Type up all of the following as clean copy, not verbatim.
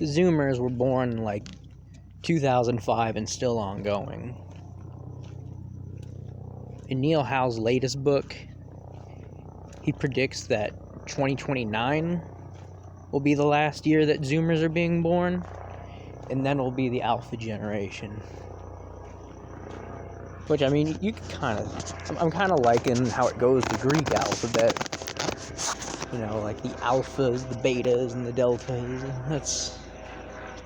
The Zoomers were born in like 2005 and still ongoing. In Neil Howe's latest book, he predicts that 2029 will be the last year that Zoomers are being born, and then will be the Alpha generation. Which, I mean, you can I'm kind of liking how it goes the Greek alphabet. You know, like the alphas, the betas, and the deltas.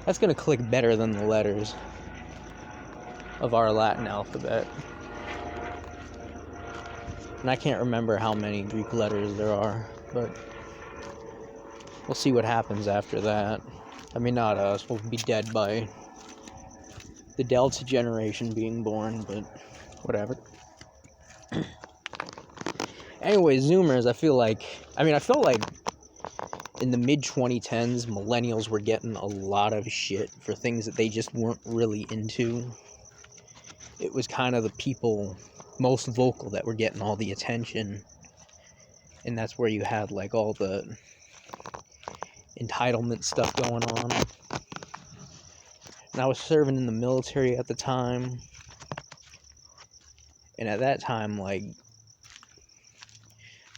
That's gonna click better than the letters of our Latin alphabet. And I can't remember how many Greek letters there are, but we'll see what happens after that. I mean, not us. We'll be dead by the Delta generation being born, but whatever. Anyway, Zoomers, I felt like in the mid-2010s, millennials were getting a lot of shit for things that they just weren't really into. It was kind of the people most vocal that were getting all the attention. And that's where you had, like, all the entitlement stuff going on. And I was serving in the military at the time. And at that time, like,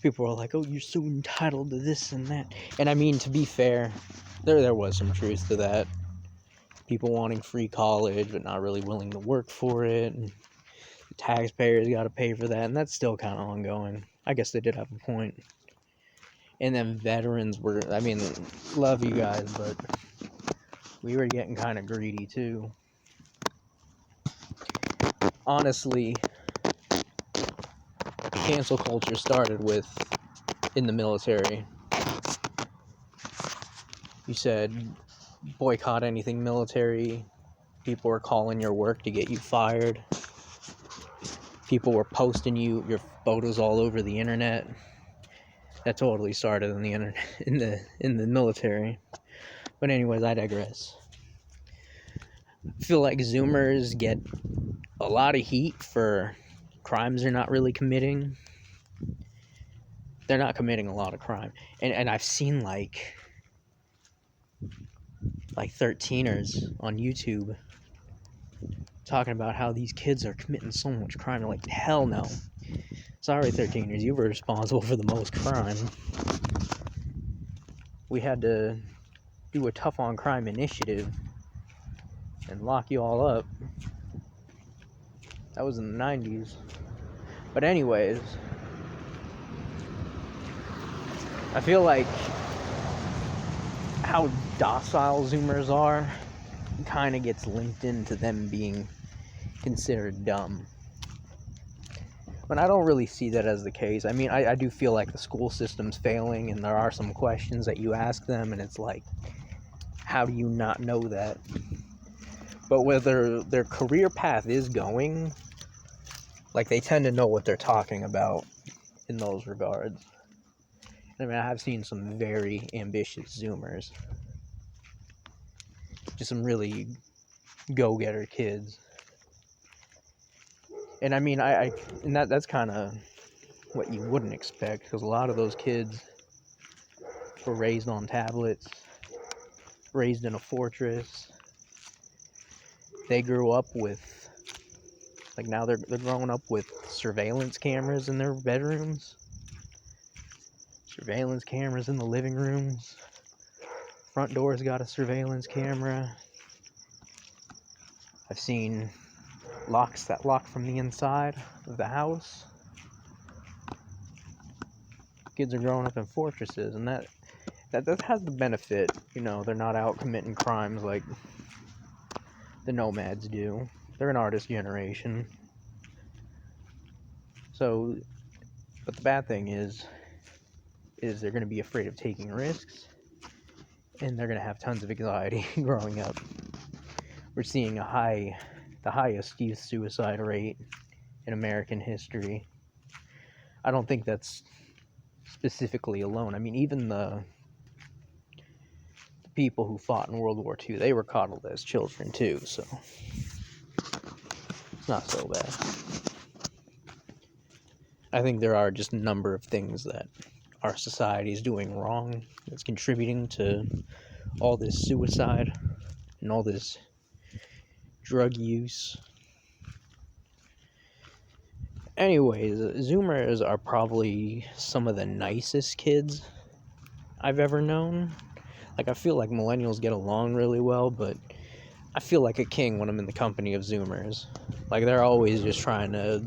people were like, oh, you're so entitled to this and that. And I mean, to be fair, there was some truth to that. People wanting free college, but not really willing to work for it. And the taxpayers got to pay for that. And that's still kind of ongoing. I guess they did have a point. And then veterans were, I mean, love you guys, but we were getting kind of greedy too. Honestly, cancel culture started in the military. You said boycott anything military. People were calling your work to get you fired. People were posting your photos all over the internet. That totally started in the internet, in the military. But anyways, I digress. I feel like Zoomers get a lot of heat for crimes they're not really committing. They're not committing a lot of crime. And I've seen like 13ers on YouTube talking about how these kids are committing so much crime. They're like, hell no. Sorry, 13ers, you were responsible for the most crime. We had to do a tough on crime initiative and lock you all up. That was in the 90s. But anyways, I feel like how docile Zoomers are kind of gets linked into them being considered dumb. But I don't really see that as the case. I mean, I do feel like the school system's failing, and there are some questions that you ask them, and it's like, how do you not know that? But whether their career path is going, like, they tend to know what they're talking about in those regards. I mean, I have seen some very ambitious Zoomers. Just some really go-getter kids. And I mean, and that's kind of what you wouldn't expect, because a lot of those kids were raised on tablets, raised in a fortress. They grew up with, like, now they're growing up with surveillance cameras in their bedrooms, surveillance cameras in the living rooms. Front door's got a surveillance camera. I've seen locks that lock from the inside of the house. Kids are growing up in fortresses, and that has the benefit, you know, they're not out committing crimes like the nomads do. They're an artist generation. So, but the bad thing is they're going to be afraid of taking risks, and they're going to have tons of anxiety growing up. We're seeing the highest youth suicide rate in American history. I don't think that's specifically alone. I mean, even the people who fought in World War II, they were coddled as children too, so it's not so bad. I think there are just a number of things that our society is doing wrong that's contributing to all this suicide and all this drug use. Anyways, Zoomers are probably some of the nicest kids I've ever known. Like, I feel like millennials get along really well, but I feel like a king when I'm in the company of Zoomers. Like, they're always just trying to,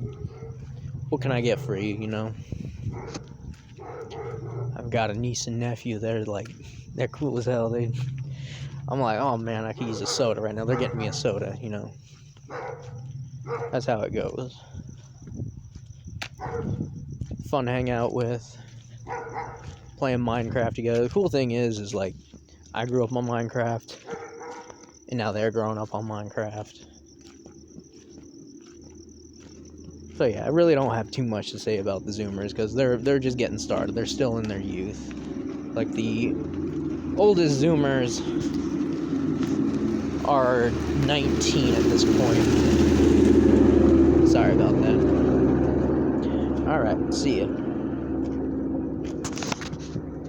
what can I get for you, you know? I've got a niece and nephew, they're cool as hell. I'm like, oh man, I could use a soda right now. They're getting me a soda, you know? That's how it goes. Fun to hang out with, playing Minecraft together. The cool thing is like, I grew up on Minecraft, and now they're growing up on Minecraft. So yeah, I really don't have too much to say about the Zoomers, because they're just getting started. They're still in their youth. Like, the oldest Zoomers are 19 at this point. Sorry about that. Alright, see ya.